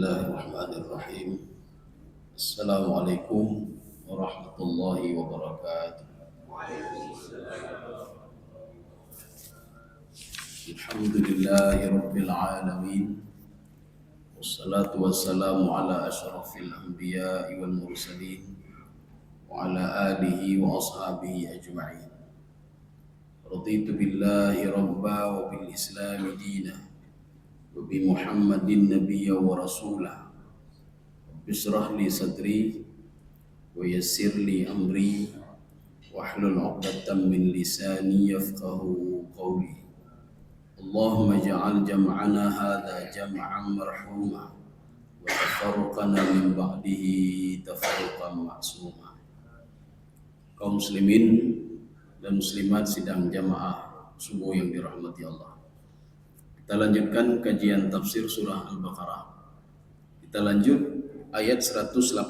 Bismillahirrahmanirrahim. Assalamualaikum warahmatullahi wabarakatuh. Alhamdulillahi rabbil alamin. Wassalatu wassalamu ala asyrafil anbiya'i wal mursalin wa ala alihi wa ashabihi ajma'in. Raditu billahi rabba wa bil islami dinah wa bi Muhammadin nabiyya wa rasulah. Bishrah li sadri wa yassir li amri wahlul 'uqdatam min lisani yafqahu qawli. Allahumma ja'al jam'ana hadha jam'an marhuma wa tafarruqana min ba'dihi tafarruqan ma'suma. Kaum muslimin dan muslimat sidang jamaah subuh yang dirahmati Allah. Kita lanjutkan kajian tafsir surah Al-Baqarah. Kita lanjut ayat 184.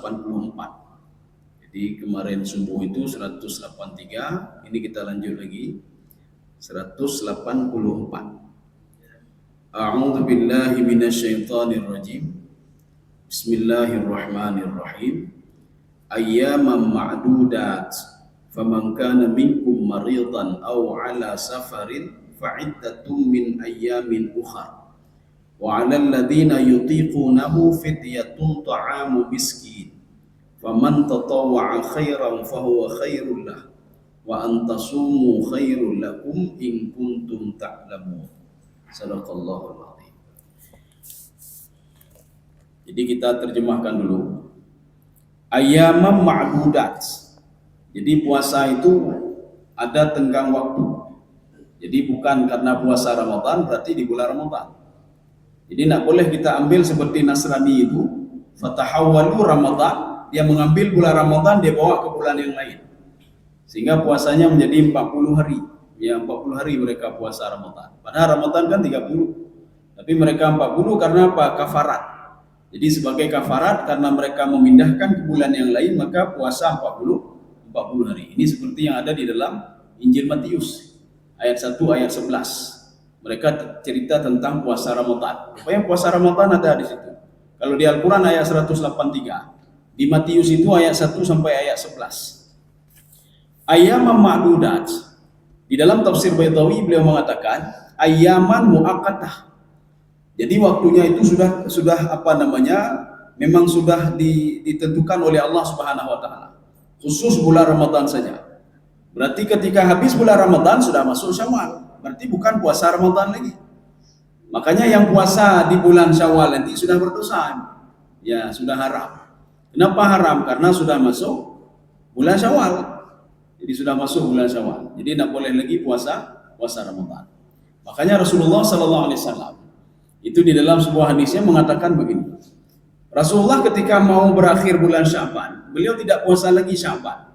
Jadi kemarin subuh itu 183, ini kita lanjut lagi 184. A'udzu billahi minasyaitonir rajim. Bismillahirrahmanirrahim. Ayyaman ma'dudat. Faman kana minkum maridan aw 'ala safarin fa'iddatun min ayyamin ukhra. Wa 'alal ladzina yutiqunahu fidyatun ta'amu miskin. Faman tatawwa'a khairan fahuwa khairul lah. Wa an tasumu khairul lakum in kuntum ta'lamun. Sadaqallahul azim. Jadi kita terjemahkan dulu. Ayyaman ma'dudat. Jadi puasa itu ada tenggang waktu. Jadi bukan karena puasa Ramadan berarti di bulan Ramadan. Jadi tidak boleh kita ambil seperti Nasrani itu, fatahawwalu Ramadan, dia mengambil bulan Ramadan dia bawa ke bulan yang lain. Sehingga puasanya menjadi 40 hari. Ya 40 hari mereka puasa Ramadan. Padahal Ramadan kan 30. Tapi mereka 40 karena apa? Kafarat. Jadi sebagai kafarat karena mereka memindahkan ke bulan yang lain maka puasa 40 hari. Ini seperti yang ada di dalam Injil Matius ayat 1 ayat 11. Mereka cerita tentang puasa Ramadan. Supaya puasa Ramadan ada di situ. Kalau di Al-Qur'an ayat 183, di Matius itu ayat 1 sampai ayat 11. Ayyaman ma'dudat. Di dalam tafsir Baitawi beliau mengatakan ayyaman muaqqatah. Jadi waktunya itu sudah apa namanya? Memang sudah ditentukan oleh Allah Subhanahu wa taala. Khusus bulan Ramadan saja. Berarti ketika habis bulan Ramadan sudah masuk Syawal. Berarti bukan puasa Ramadan lagi. Makanya yang puasa di bulan Syawal nanti sudah berdosa. Ya, sudah haram. Kenapa haram? Karena sudah masuk bulan Syawal. Jadi sudah masuk bulan Syawal. Jadi tidak boleh lagi puasa Ramadan. Makanya Rasulullah SAW itu di dalam sebuah hadisnya mengatakan begini. Rasulullah ketika mau berakhir bulan Sya'ban, beliau tidak puasa lagi Sya'ban.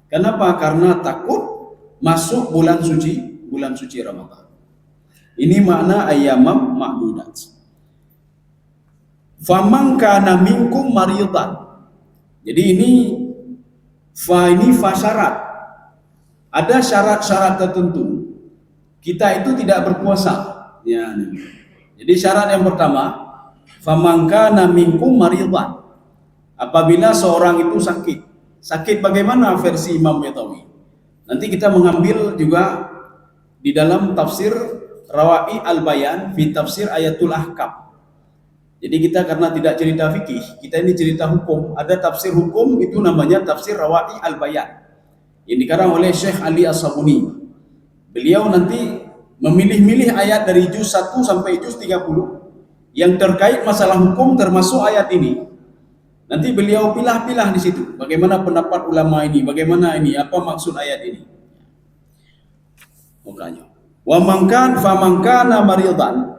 Kenapa? Karena takut masuk bulan suci Ramadan. Ini makna ayyamam ma'dudat. Faman kana minkum maridan. Jadi ini fa syarat. Ada syarat-syarat tertentu. Kita itu tidak berpuasa. Ya. Jadi syarat yang pertama, faman kana minkum maridan. Apabila seorang itu sakit. Sakit bagaimana versi Imam Baitawi? Nanti kita mengambil juga di dalam tafsir Rawa'i Al-Bayan fi tafsir Ayatul Ahkam. Jadi kita karena tidak cerita fikih, kita ini cerita hukum. Ada tafsir hukum itu namanya tafsir Rawa'i Al-Bayan yang dikarang oleh Syekh Ali As-Sabuni. Beliau nanti memilih-milih ayat dari juz 1 sampai juz 30 yang terkait masalah hukum termasuk ayat ini. Nanti beliau pilah-pilah di situ. Bagaimana pendapat ulama ini, bagaimana ini, apa maksud ayat ini. Makanya. Wa mangkan famangkana maridan.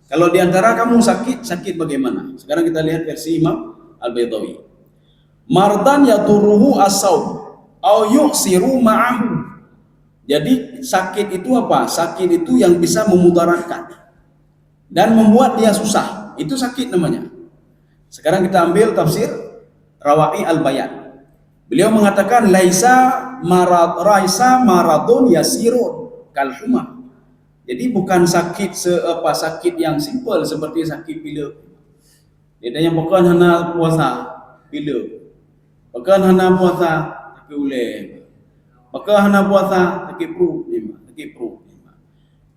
Kalau diantara kamu sakit bagaimana? Sekarang kita lihat versi Imam Al-Baitawi. Mardan yaturuhu as-saum au yuksiru ma'ahu. Jadi sakit itu apa? Sakit itu yang bisa memudaratkan dan membuat dia susah. Itu sakit namanya. Sekarang kita ambil tafsir Rawa'i Al-Bayan. Beliau mengatakan laisa maradun yasirun kal humah. Jadi bukan sakit sakit yang simpel seperti sakit pilek. Dia tanya bukan hana puasa bila. Bukan hana puasa tapi boleh. Bukan hana puasa tapi pro.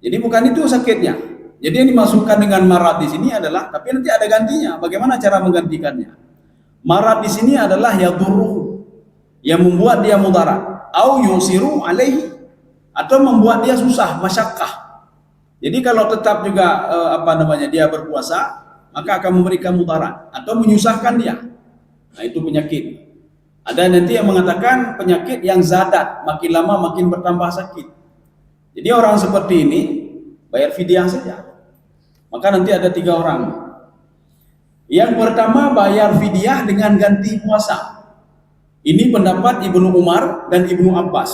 Jadi bukan itu sakitnya. Jadi yang dimasukkan dengan marad di sini adalah, tapi nanti ada gantinya. Bagaimana cara menggantikannya? Marad di sini adalah yadurruhu, yang membuat dia mudarat, au yusiru alaihi, atau membuat dia susah, masyakkah. Jadi kalau tetap juga dia berpuasa, maka akan memberikan mudarat atau menyusahkan dia. Nah, itu penyakit. Ada nanti yang mengatakan penyakit yang zadat, makin lama makin bertambah sakit. Jadi orang seperti ini bayar fidyah saja. Maka nanti ada 3 orang. Yang pertama bayar fidyah dengan ganti puasa. Ini pendapat Ibnu Umar dan Ibnu Abbas.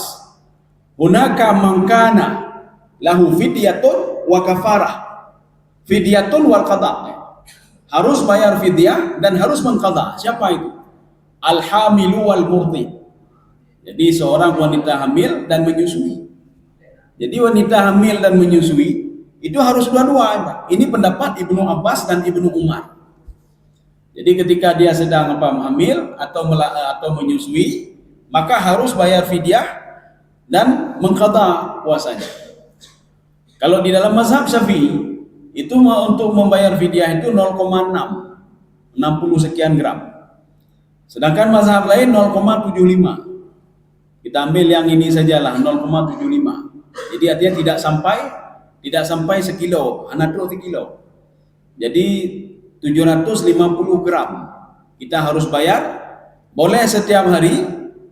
Hunaka mangkana lahu fidyatun wa kafarah. Fidyatun wal qada. Harus bayar fidyah dan harus mengqada. Siapa itu? Al-hamilu wal murdi. Jadi seorang wanita hamil dan menyusui. Jadi wanita hamil dan menyusui itu harus dua-dua. Ini pendapat Ibnu Abbas dan Ibnu Umar. Jadi ketika dia sedang hamil atau menyusui, maka harus bayar fidyah dan mengqada puasanya. Kalau di dalam mazhab Syafi'i itu untuk membayar fidyah itu 0,6, 60 sekian gram. Sedangkan mazhab lain 0,75. Kita ambil yang ini sajalah 0,75. Jadi artinya tidak sampai sekilo, hanya 2 kilo. Jadi 750 gram kita harus bayar. Boleh setiap hari.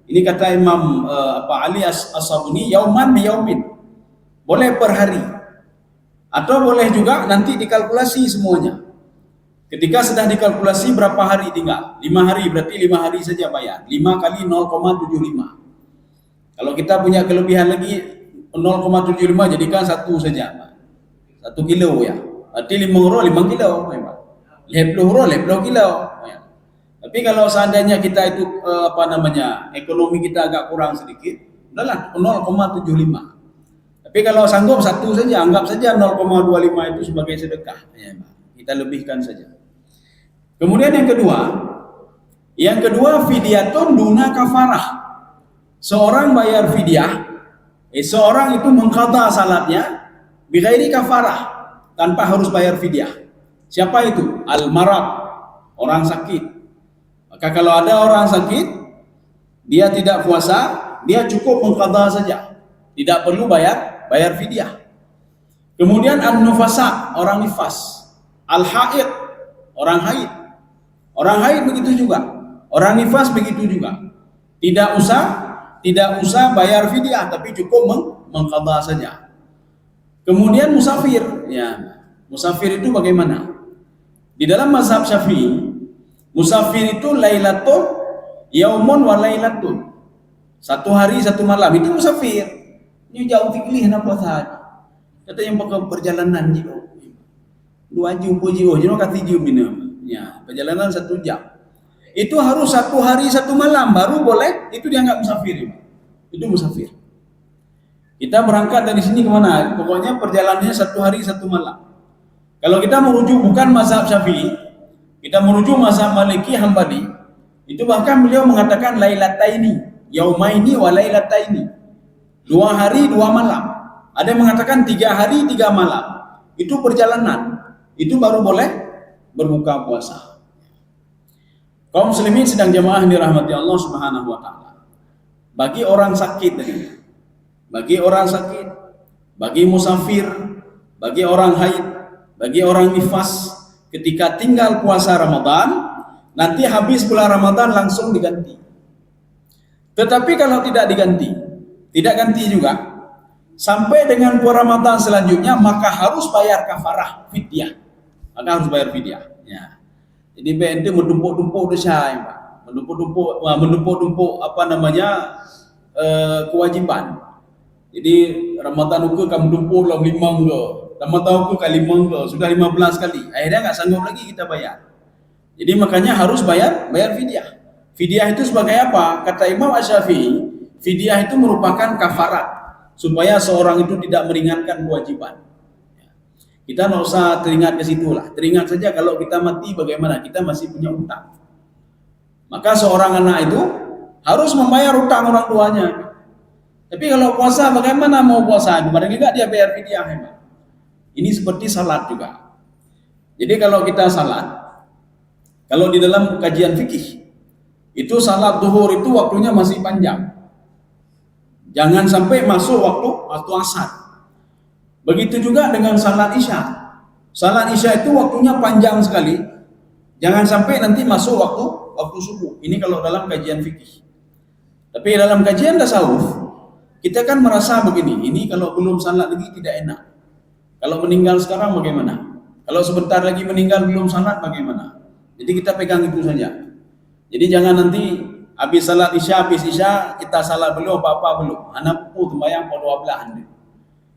Ini kata Imam Ali As-Sabuni, yauman bi yaumin. Boleh per hari. Atau boleh juga nanti dikalkulasi semuanya. Ketika sudah dikalkulasi berapa hari tinggal? 5 hari, berarti 5 hari saja bayar. 5 kali 0,75. Kalau kita punya kelebihan lagi 0,75 jadikan 1 saja. 1 kilo ya. Berarti 5 euro 5 kilo. 50 euro 50 kilo. Tapi kalau seandainya kita itu ekonomi kita agak kurang sedikit, udahlah 0,75. Tapi kalau sanggup 1 saja, anggap saja 0,25 itu sebagai sedekah. Kita lebihkan saja. Kemudian yang kedua fidyatun duna kafarah. Seorang bayar fidyah, seorang itu mengqada salatnya bighairi kafarah, tanpa harus bayar fidyah. Siapa itu? Al-marad, orang sakit. Maka kalau ada orang sakit, dia tidak puasa, dia cukup mengqada saja, tidak perlu bayar fidyah. Kemudian an-nufasa, orang nifas. Al-haid, orang haid. Orang haid begitu juga. Orang nifas begitu juga. Tidak usah bayar fidyah, tapi cukup mengqada saja. Kemudian musafir, ya. Musafir itu bagaimana? Di dalam mazhab Syafi'i, musafir itu lailatun yaumun wa lailatun. 1 hari 1 malam itu musafir. Ini jauh fikih nak puasa. Kata yang pakai perjalanan jiwa. 2 jam jiwa, jangan kata jam minum. Ya, perjalanan 1 jam. Itu harus 1 hari 1 malam baru boleh, itu dianggap musafir. Itu musafir. Kita berangkat dari sini kemana? Pokoknya perjalanannya 1 hari 1 malam. Kalau kita merujuk bukan mazhab Syafi'i, kita merujuk mazhab Maliki Hambali, itu bahkan beliau mengatakan lailataini, yaumaini wa lailataini. 2 hari 2 malam. Ada yang mengatakan 3 hari 3 malam. Itu perjalanan. Itu baru boleh berbuka puasa. Kaum muslimin sedang jamaah dirahmati Allah Subhanahu wa taala. Bagi orang sakit bagi musafir, bagi orang haid, bagi orang nifas, ketika tinggal puasa Ramadan, nanti habis bulan Ramadan langsung diganti. Tetapi kalau tidak ganti juga, sampai dengan bulan Ramadan selanjutnya, maka harus bayar kafarah, fidyah. Maka harus bayar fidyah. Ya. Jadi BNT mendumpuk-dumpuk dosa, mendumpuk kewajiban. Jadi Ramadan ukur kamu dumpuk lah 5 ke, Ramadan ukur kali 5 ke, sudah 15 kali. Akhirnya nggak sanggup lagi kita bayar. Jadi makanya harus bayar fidyah. Fidyah itu sebagai apa? Kata Imam Asy-Syafi'i, fidyah itu merupakan kafarat supaya seorang itu tidak meringankan kewajiban. Kita nggak usah teringat ke situ lah. Teringat saja kalau kita mati bagaimana, kita masih punya utang. Maka seorang anak itu harus membayar utang orang tuanya. Tapi kalau puasa bagaimana mau puasa? Paling juga dia bayar fidyah. Ini seperti salat juga. Jadi kalau kita salat, kalau di dalam kajian fikih, itu salat zuhur itu waktunya masih panjang. Jangan sampai masuk waktu asar. Begitu juga dengan salat isya. Salat isya itu waktunya panjang sekali. Jangan sampai nanti masuk waktu subuh. Ini kalau dalam kajian fikih. Tapi dalam kajian tasawuf, kita kan merasa begini. Ini kalau belum salat lagi tidak enak. Kalau meninggal sekarang bagaimana? Kalau sebentar lagi meninggal belum salat bagaimana? Jadi kita pegang itu saja. Jadi jangan nanti habis salat isya, kita salat belum apa-apa belum. Anak pun sembahyang pada 12.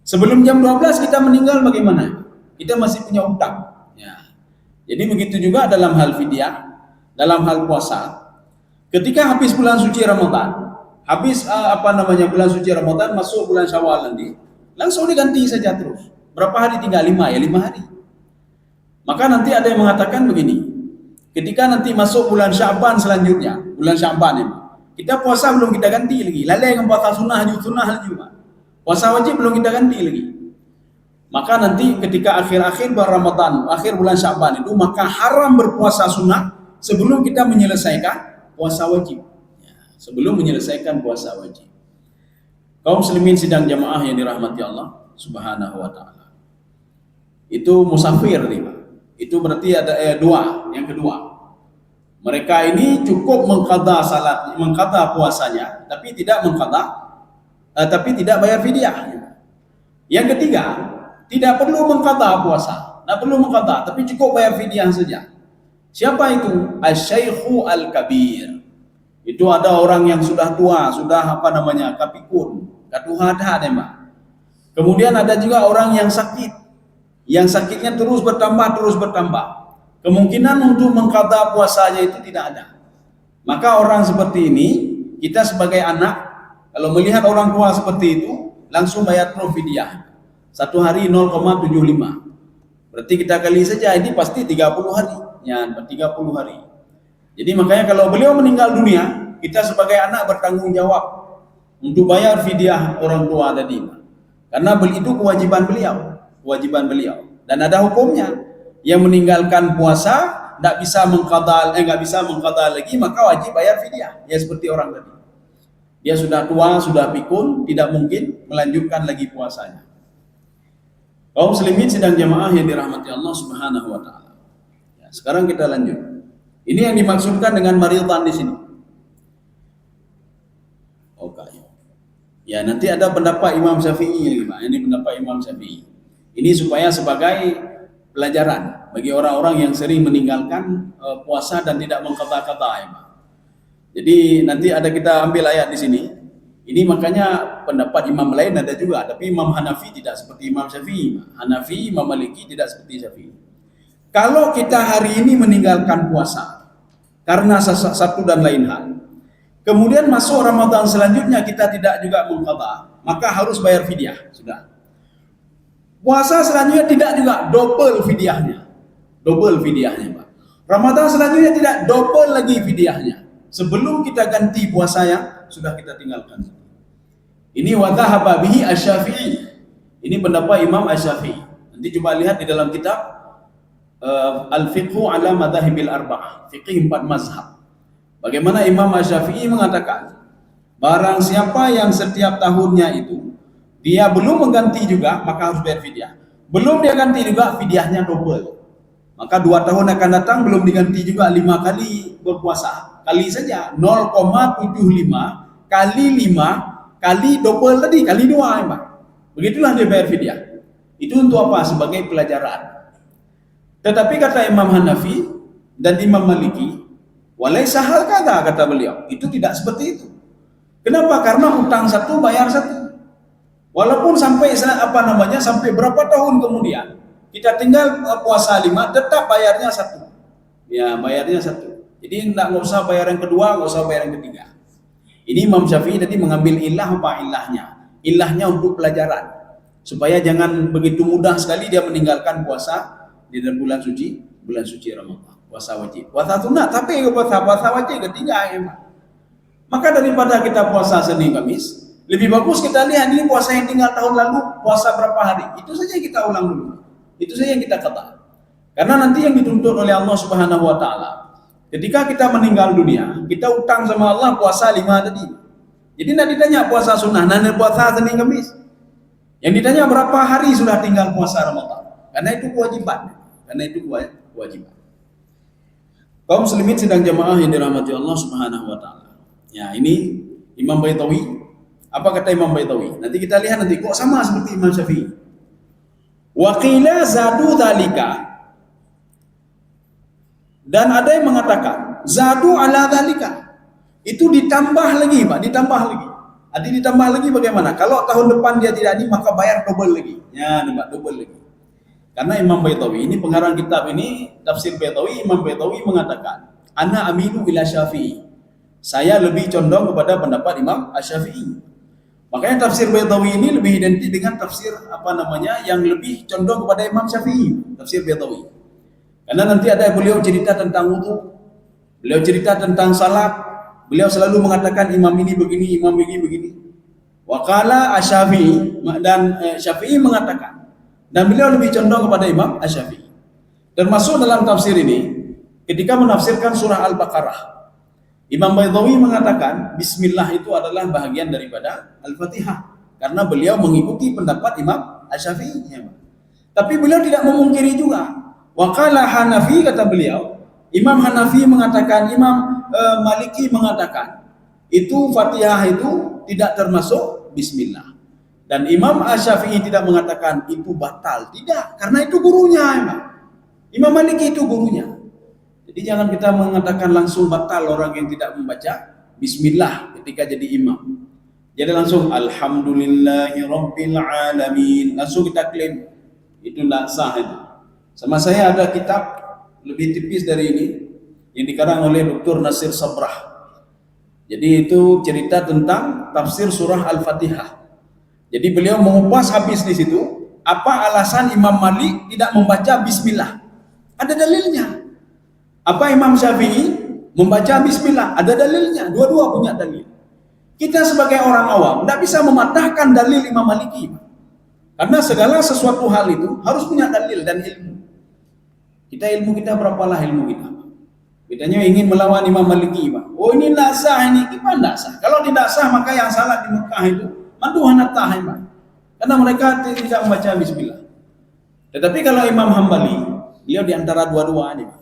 Sebelum jam 12 kita meninggal bagaimana? Kita masih punya utang. Ya. Jadi begitu juga dalam hal fidyah, dalam hal puasa. Ketika habis bulan suci Ramadan, habis bulan suci Ramadan masuk bulan Syawal nanti, langsung diganti saja terus. Berapa hari tinggal? 5 ya, 5 hari. Maka nanti ada yang mengatakan begini. Ketika nanti masuk bulan Sya'ban selanjutnya, bulan Sya'ban ini, kita puasa belum kita ganti lagi. Lalai dengan puasa sunnah juga. Puasa wajib belum kita ganti lagi. Maka nanti ketika akhir-akhir bulan Ramadan, akhir bulan Sya'ban itu, maka haram berpuasa sunnah sebelum kita menyelesaikan puasa wajib. Ya, sebelum menyelesaikan puasa wajib. Kaum muslimin sidang jamaah yang dirahmati Allah Subhanahu wa taala. Itu musafir nih, Pak. Itu berarti ada dua. Yang kedua, mereka ini cukup mengqadha puasanya, tapi tidak bayar fidyah. Yang ketiga, tidak perlu mengqadha puasa, tidak perlu mengqadha, tapi cukup bayar fidyah saja. Siapa itu? Asy-syaikhu al-kabir. Itu ada orang yang sudah tua, sudah kapikun, katuhada Pak. Kemudian ada juga orang yang sakit. Yang sakitnya terus bertambah. Kemungkinan untuk mengqadha puasanya itu tidak ada. Maka orang seperti ini, kita sebagai anak, kalau melihat orang tua seperti itu, langsung bayar fidyah. Satu hari 0,75. Berarti kita kali saja, ini pasti 30 hari. Ya, 30 hari. Jadi makanya kalau beliau meninggal dunia, kita sebagai anak bertanggung jawab untuk bayar fidyah orang tua tadi. Karena itu kewajiban beliau. Dan ada hukumnya. Yang meninggalkan puasa nggak bisa mengqadha lagi, maka wajib bayar fidyah. Ya seperti orang tadi. Dia sudah tua, sudah pikun, tidak mungkin melanjutkan lagi puasanya. Kaum muslimin sidang jamaah yang dirahmati Allah Subhanahu wa taala. Ya, sekarang kita lanjut. Ini yang dimaksudkan dengan maridan di sini. Oke. Ya, nanti ada pendapat Imam Syafi'i Pak. Ini pendapat Imam Syafi'i. Ini supaya sebagai pelajaran bagi orang-orang yang sering meninggalkan puasa dan tidak mengqadha-qadha ya, Pak. Jadi nanti ada kita ambil ayat di sini. Ini makanya pendapat imam lain ada juga, tapi Imam Hanafi tidak seperti Imam Syafi'i. Hanafi, Imam Maliki tidak seperti Syafi'i. Kalau kita hari ini meninggalkan puasa karena satu dan lain hal, kemudian masuk Ramadan selanjutnya kita tidak juga mengqadha, maka harus bayar fidyah. Sudah. Puasa selanjutnya tidak juga, double fidyahnya, Pak. Ramadan selanjutnya tidak, double lagi fidyahnya. Sebelum kita ganti puasa yang sudah kita tinggalkan. Ini wa dhahaba bihi asy-Syafi'i. Ini pendapat Imam Asy-Syafi'i. Nanti coba lihat di dalam kitab Al-Fiqhu ala Madhahibil Arba'ah, Fiqih 4 mazhab. Bagaimana Imam Asy-Syafi'i mengatakan, barang siapa yang setiap tahunnya itu dia belum mengganti juga, maka harus bayar fidyah. Belum dia ganti juga, fidyahnya double. Maka 2 tahun akan datang belum diganti juga 5 kali berpuasa. Kali saja 0,75 kali 5 kali double tadi, kali 2 ya, Pak. Begitulah dia bayar fidyah. Itu untuk apa? Sebagai pelajaran. Tetapi kata Imam Hanafi dan Imam Maliki, walaisa hal kata beliau, itu tidak seperti itu. Kenapa? Karena utang satu bayar satu. Walaupun sampai sampai berapa tahun kemudian kita tinggal puasa 5, tetap bayarnya satu. Ya, bayarnya satu. Jadi nggak usah bayar yang kedua, nggak usah bayar yang ketiga. Ini Imam Syafi'i tadi mengambil ilahnya untuk pelajaran. supaya jangan begitu mudah sekali dia meninggalkan puasa di dalam bulan suci Ramadan. Puasa wajib. Puasa sunat, tapi puasa wajib ketiga ya. Maka daripada kita puasa Senin Kamis, lebih bagus kita lihat ini puasa yang tinggal tahun lalu, puasa berapa hari. Itu saja kita ulang dulu. Itu saja yang kita kata. Karena nanti yang dituntut oleh Allah Subhanahu wa taala, ketika kita meninggal dunia, kita utang sama Allah puasa 5 tadi. Jadi tidak ditanya puasa sunnah, nanti puasa Senin Kamis. Yang ditanya berapa hari sudah tinggal puasa Ramadan. Karena itu kewajiban. Karena itu kewajiban. Kaum muslimin sedang jamaah yang dirahmati Allah Subhanahu wa taala. Ya, ini Imam Baitawi. Apa kata Imam Baitawi? Nanti kita lihat nanti kok sama seperti Imam Syafi'i. Wa qila zadu dzalika. Dan ada yang mengatakan zadu ala dzalika. Itu ditambah lagi, Pak, ditambah lagi. Jadi ditambah lagi bagaimana? Kalau tahun depan dia tidak ini maka bayar double lagi. Ya, Pak, double lagi. Karena Imam Baitawi ini pengarang kitab ini tafsir Baitawi, Imam Baitawi mengatakan, "Ana aminu ila Syafi'i." Saya lebih condong kepada pendapat Imam Asy-Syafi'i. Makanya tafsir Baitawi ini lebih identik dengan tafsir yang lebih condong kepada Imam Syafi'i, tafsir Baitawi. Karena nanti ada beliau cerita tentang wudu, beliau cerita tentang salat, beliau selalu mengatakan imam ini begini, imam begini begini. Waqala Asy-Syafi'i, dan Syafi'i mengatakan, dan beliau lebih condong kepada Imam Asy-Syafi'i. Termasuk dalam tafsir ini, ketika menafsirkan surah Al-Baqarah, Imam Baitawi mengatakan Bismillah itu adalah bahagian daripada Al-Fatihah, karena beliau mengikuti pendapat Imam Asy-Syafi'i. Tapi beliau tidak memungkiri juga. Waqala Hanafi, kata beliau, Imam Hanafi mengatakan, Imam Maliki mengatakan, itu Fatihah itu tidak termasuk Bismillah. Dan Imam Asy-Syafi'i tidak mengatakan itu batal, tidak, karena itu gurunya. Imam Maliki itu gurunya. Jadi jangan kita mengatakan langsung batal orang yang tidak membaca Bismillah ketika jadi imam. Jadi langsung Alhamdulillahirabbil alamin, langsung kita klaim itu tidak sah itu. Sama saya ada kitab lebih tipis dari ini yang dikarang oleh Dr. Nasir Sabrah. Jadi itu cerita tentang tafsir surah Al-Fatihah. Jadi beliau mengupas habis di situ apa alasan Imam Malik tidak membaca Bismillah. Ada dalilnya. Apa Imam Syafi'i membaca Bismillah? Ada dalilnya. Dua-dua punya dalil. Kita sebagai orang awam tidak bisa mematahkan dalil Imam Maliki. Karena segala sesuatu hal itu harus punya dalil dan ilmu. Ilmu kita berapalah ilmu kita. Kitanya ingin melawan Imam Maliki, Pak. Oh ini tidak sah, ini gimana tidak sah? Kalau tidak sah maka yang salah di Mekah itu Manduhanat tahay, Pak. Karena mereka tidak membaca Bismillah. Tetapi kalau Imam Hambali, beliau di antara dua-duanya, Pak.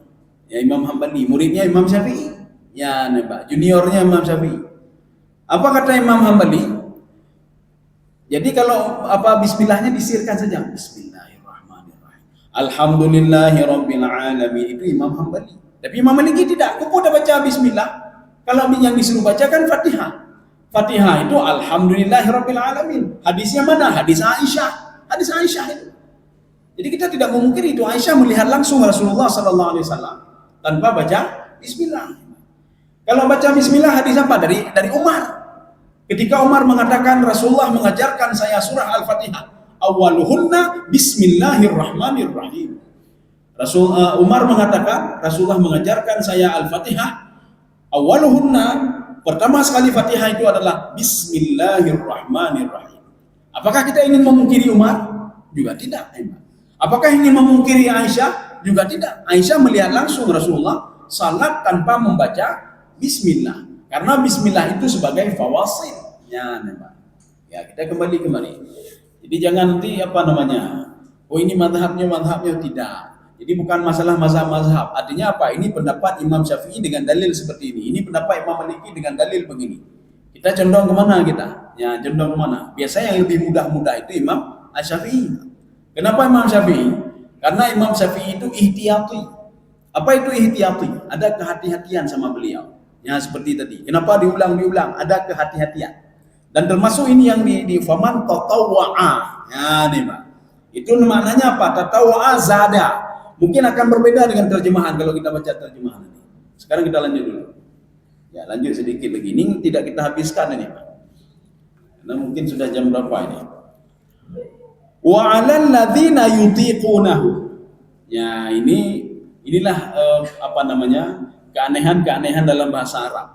Ya Imam Hambali, muridnya Imam Syafi'i. Ya, nih, Pak, juniornya Imam Syafi'i. Apa kata Imam Hambali? Jadi kalau Bismillahnya disirkan saja. Bismillahirrahmanirrahim. Alhamdulillahirabbil alamin, itu Imam Hambali. Tapi Imam Maliki tidak. Kok udah baca Bismillah? Kalau yang disuruh baca kan Fatihah. Fatihah itu Alhamdulillahirabbil alamin. Hadisnya mana? Hadis Aisyah. Hadis Aisyah itu. Jadi kita tidak memungkiri itu. Aisyah melihat langsung Rasulullah sallallahu alaihi wasallam tanpa baca Bismillah. Kalau baca Bismillah hadis apa? Dari Umar. Ketika Umar mengatakan Rasulullah mengajarkan saya surah Al-Fatihah, awaluhunna Bismillahirrahmanirrahim. Umar mengatakan Rasulullah mengajarkan saya Al-Fatihah, awaluhunna, pertama sekali Fatihah itu adalah Bismillahirrahmanirrahim. Apakah kita ingin memungkiri Umar? Juga tidak. Apakah ingin memungkiri Aisyah? Juga tidak. Aisyah melihat langsung Rasulullah salat tanpa membaca Bismillah. Karena Bismillah itu sebagai fawasil. Ya, kita kembali. Jadi jangan nanti oh ini mazhabnya tidak. Jadi bukan masalah mazhab. Artinya apa? Ini pendapat Imam Syafi'i dengan dalil seperti ini. Ini pendapat Imam Maliki dengan dalil begini. Kita condong kemana kita? Ya, condong kemana? Biasanya yang lebih mudah itu Imam Asy-Syafi'i. Kenapa Imam Syafi'i? Karena Imam Syafi'i itu ihtiyati. Apa itu ihtiyati? Ada kehati-hatian sama beliau. Ya, seperti tadi. Kenapa diulang-diulang? Ada kehati-hatian. Dan termasuk ini yang di faman tatawwa'a. Ya, nih, Pak. Itu maknanya apa? Tatawwa'a zada. Mungkin akan berbeda dengan terjemahan kalau kita baca terjemahan ini. Sekarang kita lanjut dulu. Ya, lanjut sedikit lagi. Ini tidak kita habiskan ini, Pak. Karena mungkin sudah jam berapa ini? Wa 'alal ladzina yutiqunahu. Ya, inilah apa namanya? Keanehan-keanehan dalam bahasa Arab.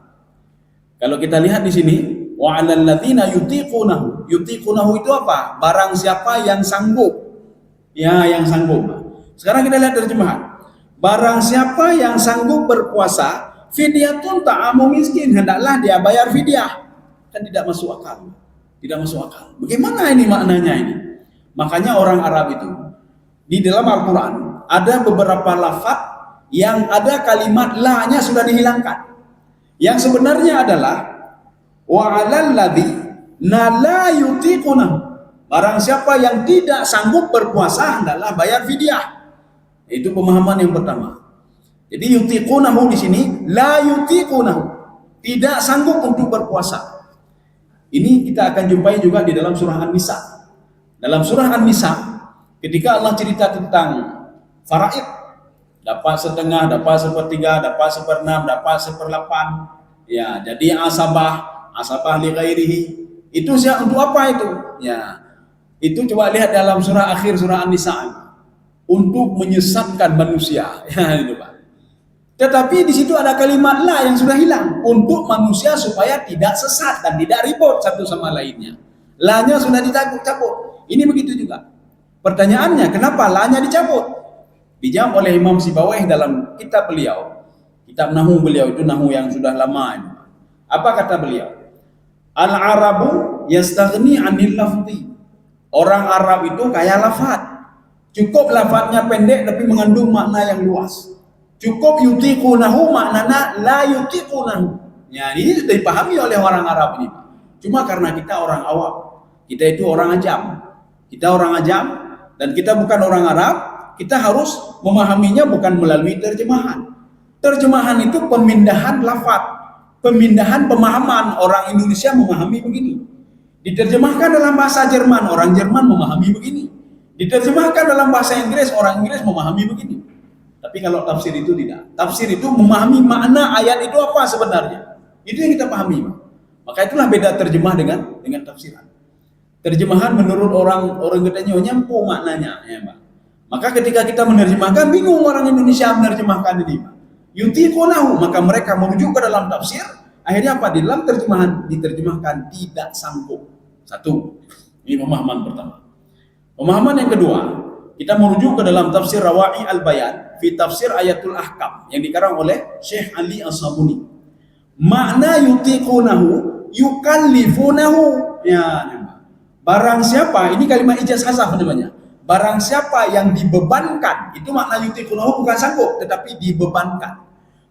Kalau kita lihat di sini, wa 'alal ladzina yutiqunahu. Yutiqunahu itu apa? Barang siapa yang sanggup. Ya, yang sanggup. Sekarang kita lihat terjemahan. Barang siapa yang sanggup berpuasa, fidyatun ta'amu miskin, hendaklah dia bayar fidyah. Kan tidak masuk akal. Tidak masuk akal. Bagaimana ini maknanya ini? Makanya orang Arab itu di dalam Al-Qur'an ada beberapa lafaz yang ada kalimat la-nya sudah dihilangkan. Yang sebenarnya adalah wa 'alal ladzina la yutiquna. Barang siapa yang tidak sanggup berpuasa hendaklah bayar fidyah. Itu pemahaman yang pertama. Jadi yutiqunahu di sini la yutiqunahu, tidak sanggup untuk berpuasa. Ini kita akan jumpai juga di dalam surah An-Nisa. Dalam surah An-Nisa ketika Allah cerita tentang faraid, dapat setengah, dapat sepertiga, dapat seperenam, dapat seperlapan. Ya, jadi asabah li ghairihi. Itu untuk apa itu? Ya. Itu coba lihat dalam surah akhir surah An-Nisa. Untuk menyesatkan manusia, ya itu Pak. Tetapi di situ ada kalimat la yang sudah hilang untuk manusia supaya tidak sesat dan tidak ribut satu sama lainnya. La-nya sudah dicabut. Ini begitu juga. Pertanyaannya, kenapa la-nya dicabut? Dijawab oleh Imam Sibawayh dalam kitab beliau. Kitab Nahu beliau itu Nahu yang sudah lama ini. Apa kata beliau? Al-Arabu yastaghni 'anil lafzi. Orang Arab itu kaya lafaz. Cukup lafadznya pendek tapi mengandung makna yang luas. Cukup yutiqunahu maknanya la yutiqunahu. Ya, ini sudah dipahami oleh orang Arab ini. Cuma karena kita orang awam, kita itu orang ajam. Kita orang ajam dan kita bukan orang Arab, kita harus memahaminya bukan melalui terjemahan. Terjemahan itu pemindahan lafadz, pemindahan pemahaman. Orang Indonesia memahami begini. Diterjemahkan dalam bahasa Jerman, orang Jerman memahami begini. Diterjemahkan dalam bahasa Inggris, orang Inggris memahami begini. Tapi kalau tafsir itu tidak. Tafsir itu memahami makna ayat itu apa sebenarnya. Itu yang kita pahami. Maka itulah beda terjemah dengan tafsiran. Terjemahan menurut orang katanya nyampu maknanya, ya Pak. Maka ketika kita menerjemahkan, bingung orang Indonesia menerjemahkan ini, Pak. Yutiqunahu, maka mereka merujuk ke dalam tafsir. Akhirnya apa? Di dalam terjemahan diterjemahkan tidak sanggup. Satu. Ini pemahaman pertama. Pemahaman yang kedua, kita merujuk ke dalam tafsir Rawa'i Al-Bayan fi tafsir Ayatul Ahkam yang dikarang oleh Syekh Ali As-Sabuni. Makna yutiqunahu yukallifunahu. Ya, barang siapa, ini kalimat ijaz hasaf namanya. Barang siapa yang dibebankan, itu makna yutiqunahu bukan sanggup tetapi dibebankan.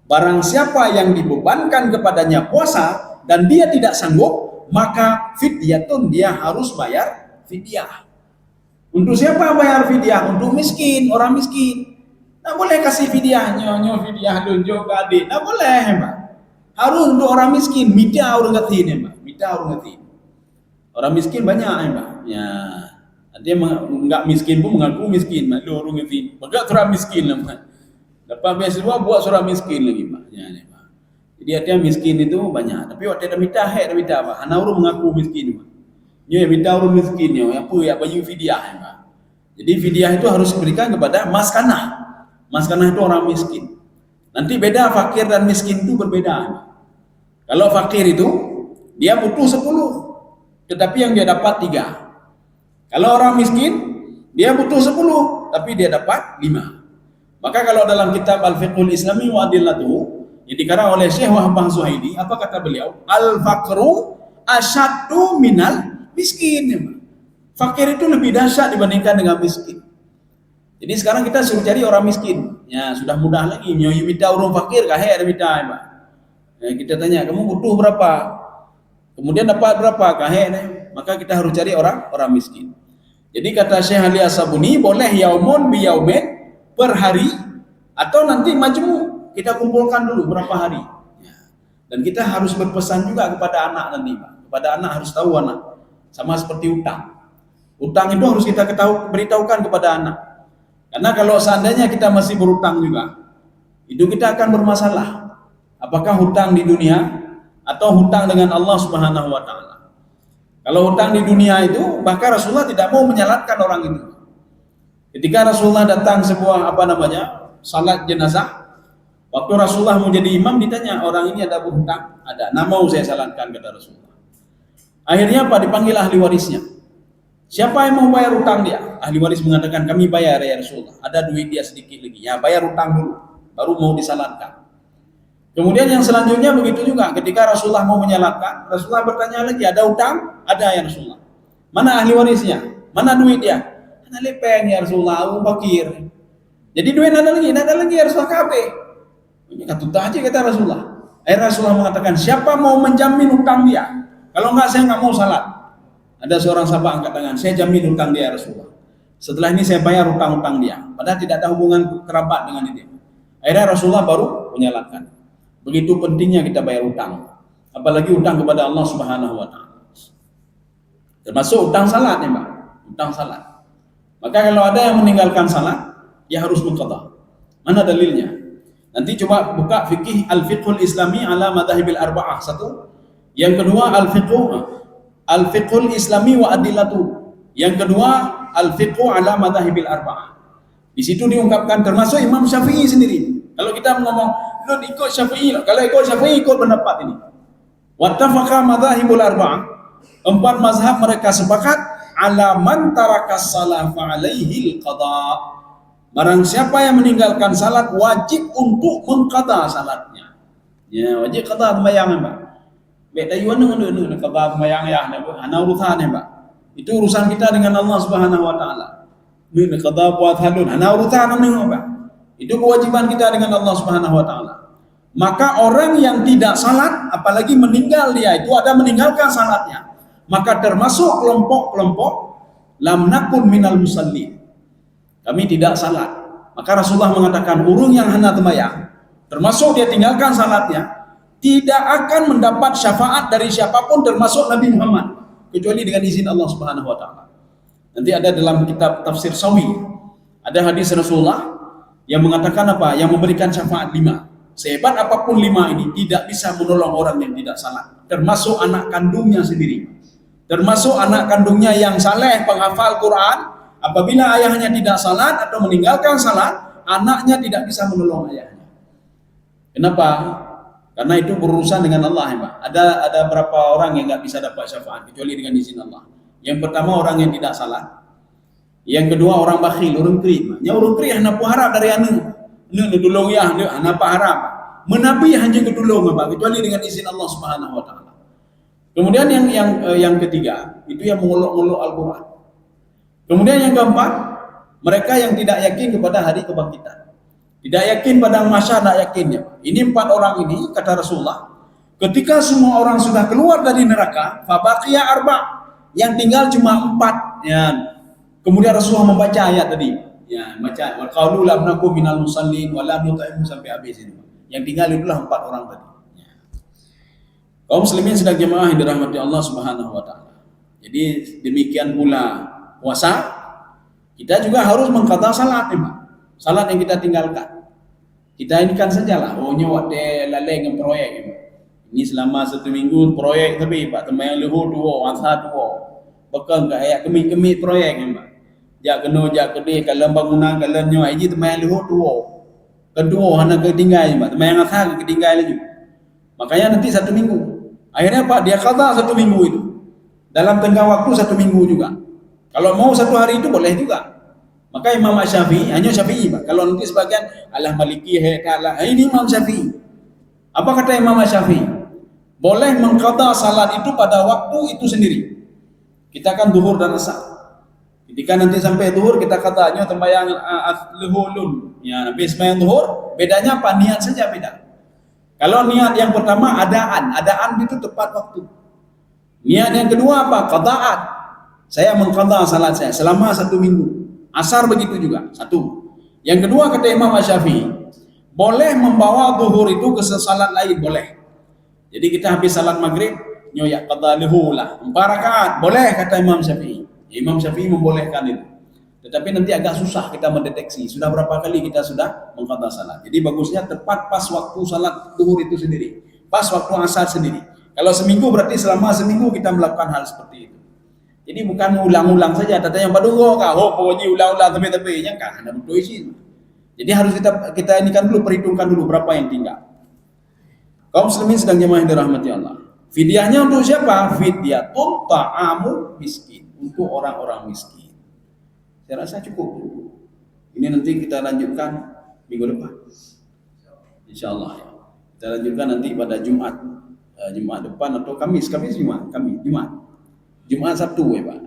Barang siapa yang dibebankan kepadanya puasa dan dia tidak sanggup, maka fidyatun, dia harus bayar fidyah. Untuk siapa bayar fidyah? Untuk miskin, orang miskin. Nah boleh kasih fidyah, nyonya fidyah dunjo gade. Nah boleh, Mbak. Harus untuk orang miskin, mita orang ngatin, Mbak. Mita orang ngatin. Orang miskin banyak, Mbak. Ya, dia enggak miskin pun mengaku miskin, Mbak. Lu orang ngatin. Enggak surah miskin lah, Mbak. Dapat beasiswa buat surah miskin lagi, Mbak. Ya, Mbak. Jadi artinya miskin itu banyak. Tapi waktu ada mita, Mbak. Anak orang mengaku miskin, Mbak. Ya, minta orang miskin ya, apa ya bagi fidyah ya. Jadi fidyah itu harus diberikan kepada maskanah. Maskanah itu orang miskin. Nanti beda fakir dan miskin itu berbeda. Kalau fakir itu dia butuh 10, tetapi yang dia dapat 3. Kalau orang miskin dia butuh 10, tapi dia dapat 5. Maka kalau dalam kitab Al-Fiqhul Islami wa Adillatuhu yang dikarang oleh Syekh Wahbah Zuhaidi, apa kata beliau? Al-faqru asyaddu minal miskin, ya, fakir itu lebih dahsyat dibandingkan dengan miskin. Jadi sekarang kita suruh cari orang miskin, ya sudah mudah lagi. Nyoy minta orang fakir, kaheh ada minta, ya, ya, kita tanya kamu butuh berapa, kemudian dapat berapa, kaheh, ya. Maka kita harus cari orang miskin. Jadi kata Syekh Ali As-Sabuni, boleh yaumun bi yaumin, per hari, atau nanti majmu, kita kumpulkan dulu berapa hari. Ya. Dan kita harus berpesan juga kepada anak nanti, Pak. Kepada anak harus tahu anak. Sama seperti utang. Utang itu harus kita beritahukan kepada anak. Karena kalau seandainya kita masih berutang juga, itu kita akan bermasalah. Apakah hutang di dunia atau hutang dengan Allah Subhanahu wa taala. Kalau hutang di dunia itu, bahkan Rasulullah tidak mau menyalatkan orang itu. Ketika Rasulullah datang sebuah salat jenazah, waktu Rasulullah mau jadi imam ditanya, orang ini ada berhutang? Ada. Nah, mau saya salatkan, kata Rasulullah. Akhirnya apa? Dipanggil ahli warisnya. Siapa yang mau bayar hutang dia? Ahli waris mengatakan, kami bayar ya Rasulullah. Ada duit dia sedikit lagi. Ya bayar hutang dulu, baru mau disalatkan. Kemudian yang selanjutnya begitu juga. Ketika Rasulullah mau menyalatkan, Rasulullah bertanya lagi, ada hutang? Ada ya Rasulullah. Mana ahli warisnya? Mana duit dia? Ada lepeng ya Rasulullah, aku fakir. Jadi duit ada lagi ya Rasulullah kabeh. Ini katut aja kata Rasulullah. Akhirnya Rasulullah mengatakan, siapa mau menjamin hutang dia? Kalau enggak, saya enggak mau salat. Ada seorang sahabat angkat tangan, saya jamin hutang dia Rasulullah. Setelah ini saya bayar hutang-hutang dia. Padahal tidak ada hubungan kerabat dengan itu. Akhirnya Rasulullah baru menyalatkan. Begitu pentingnya kita bayar hutang. Apalagi hutang kepada Allah Subhanahu wa taala. Termasuk hutang salat ya, Mbak. Hutang salat. Maka kalau ada yang meninggalkan salat, dia harus mengqadha. Mana dalilnya? Nanti coba buka fikih al-fiqhul islami ala madhahibil arba'ah. Satu. Yang kedua al-fiqhul islami wa adillatu. Yang kedua al-fiqhu ala madhahibil arba'ah. Di situ diungkapkan termasuk Imam Syafi'i sendiri. Kalau kita ngomong lu ikut Syafi'i, kalau ikut Syafi'i ikut pendapat ini. Wattafaqa madhahibul arba'ah. 4 mazhab mereka sepakat ala man tarakas salah fa alaihi al-qada. Barang siapa yang meninggalkan salat wajib untuk mengqada salatnya. Ya, wajib qada sembahyang, Mbak. Baik tayuan dengan qada sembahyang ya, ana urusan ya, Mbak. Itu urusan kita dengan Allah Subhanahu wa taala. Ini qada buat halun, ana urusan dengan Mbak. Itu kewajiban kita dengan Allah Subhanahu wa taala. Maka orang yang tidak salat, apalagi meninggal dia itu ada meninggalkan salatnya, maka termasuk kelompok-kelompok lam nakun minal musallin. Kami tidak salat. Maka Rasulullah mengatakan urung yang hana sembahyang, termasuk dia tinggalkan salatnya, tidak akan mendapat syafaat dari siapapun termasuk Nabi Muhammad kecuali dengan izin Allah Subhanahu wa taala. Nanti ada dalam kitab tafsir Sawi, ada hadis Rasulullah yang mengatakan apa? Yang memberikan syafaat 5. Sehebat apapun 5 ini tidak bisa menolong orang yang tidak salat, termasuk anak kandungnya sendiri. Termasuk anak kandungnya yang saleh penghafal Quran. Apabila ayahnya tidak salat atau meninggalkan salat, anaknya tidak bisa menolong ayahnya. Kenapa? Karena itu berurusan dengan Allah ya, Pak. Ada berapa orang yang nggak bisa dapat syafaat kecuali dengan izin Allah. Yang pertama orang yang tidak salat. Yang kedua orang bakhil, orang kiri. Yang orang kiri hanya harap dari anu tolong ya, hanya harap. Menabi hanya ketulung Pak, kecuali dengan izin Allah Subhanahu wa taala. Kemudian yang ketiga, itu yang mengolok-olok Al-Qur'an. Kemudian yang keempat, mereka yang tidak yakin kepada hari kebangkitan. Tidak yakin pada mahsyar, tidak yakinnya. Ini 4 orang ini, kata Rasulullah, ketika semua orang sudah keluar dari neraka, fabaqiya arba', yang tinggal cuma 4. Ya. Kemudian Rasulullah membaca ayat tadi. Ya, baca wa qalu lam nakum minal musallin wa lam nut'imu sampai habis ini. Yang tinggal itulah 4 orang tadi. Ya. Kaum muslimin sedang jemaah yang dirahmati Allah Subhanahu wa taala. Jadi demikian pula puasa, kita juga harus mengqadha salat ya, Pak. Salat yang kita tinggalkan. Kita ini kan sajalah, nyawat de lalai dengan proyek ya, Pak. Ini selama 1 minggu proyek tapi Pak, temayang lehu dua, asa dua. Bahkan kayak kemit-kemit proyek ya, Pak. Jak kena jak kedai kalau bangunan kalau nyo aji temayang lehu dua. Kedua hana ketinggal ya, Pak. Temayang asa ketinggal lagi. Makanya nanti 1 minggu. Akhirnya Pak dia qadha 1 minggu itu. Dalam tenggang waktu 1 minggu juga. Kalau mau 1 hari itu boleh juga. Maka Imam Syafi'i, hanya Syafi'i Pak. Kalau nanti sebagian Allah Maliki ini Imam Syafi'i. Apa kata Imam Syafi'i? Boleh mengqadha salat itu pada waktu itu sendiri. Kita kan zuhur dan asar. Ketika nanti sampai zuhur kita qadhanya sembahyang luhulun. Ya, habis sembahyang zuhur, bedanya apa? Niat saja beda. Kalau niat yang pertama adaan itu tepat waktu. Niat yang kedua apa? Qadha'at. Saya mengqadha salat saya selama 1 minggu. Asar begitu juga. 1. Yang kedua kata Imam Syafi'i, boleh membawa zuhur itu ke salat lain, boleh. Jadi kita habis salat maghrib, nyoyak qadha lahu lah 4 rakaat, boleh kata Imam Syafi'i. Imam Syafi'i membolehkan itu. Tetapi nanti agak susah kita mendeteksi sudah berapa kali kita sudah mengqadha salat. Jadi bagusnya tepat pas waktu salat zuhur itu sendiri, pas waktu asar sendiri. Kalau seminggu berarti selama seminggu kita melakukan hal seperti itu. Jadi bukan ulang-ulang saja, tata yang badugo kah, pokoknya ulang-ulang tapi-tapinya kah, ada betul isi. Jadi harus kita ini kan dulu, perhitungkan dulu berapa yang tinggal. Kaum muslimin sedang jemaah yang dirahmati Allah. Fidyahnya untuk siapa? Fidyatun ta'amu miskin, untuk orang-orang miskin. Saya rasa cukup. Ini nanti kita lanjutkan minggu depan. Insyaallah ya. Kita lanjutkan nanti pada Jumat. Jumat depan atau Kamis Jumat. Jumat Sabtu ya Pak.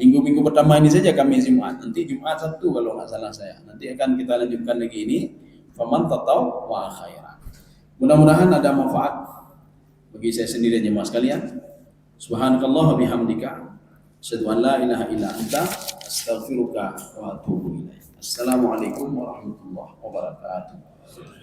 Minggu-minggu pertama ini saja Kamis Jumat. Nanti Jumat Sabtu kalau nggak salah saya. Nanti akan kita lanjutkan lagi ini. Faman tatau wa khairan. Mudah-mudahan ada manfaat bagi saya sendiri dan jemaah sekalian. Subhanakallah wa bihamdika asyhadu an la ilaha illa anta astaghfiruka wa atubu ilaik. Assalamualaikum warahmatullahi wabarakatuh.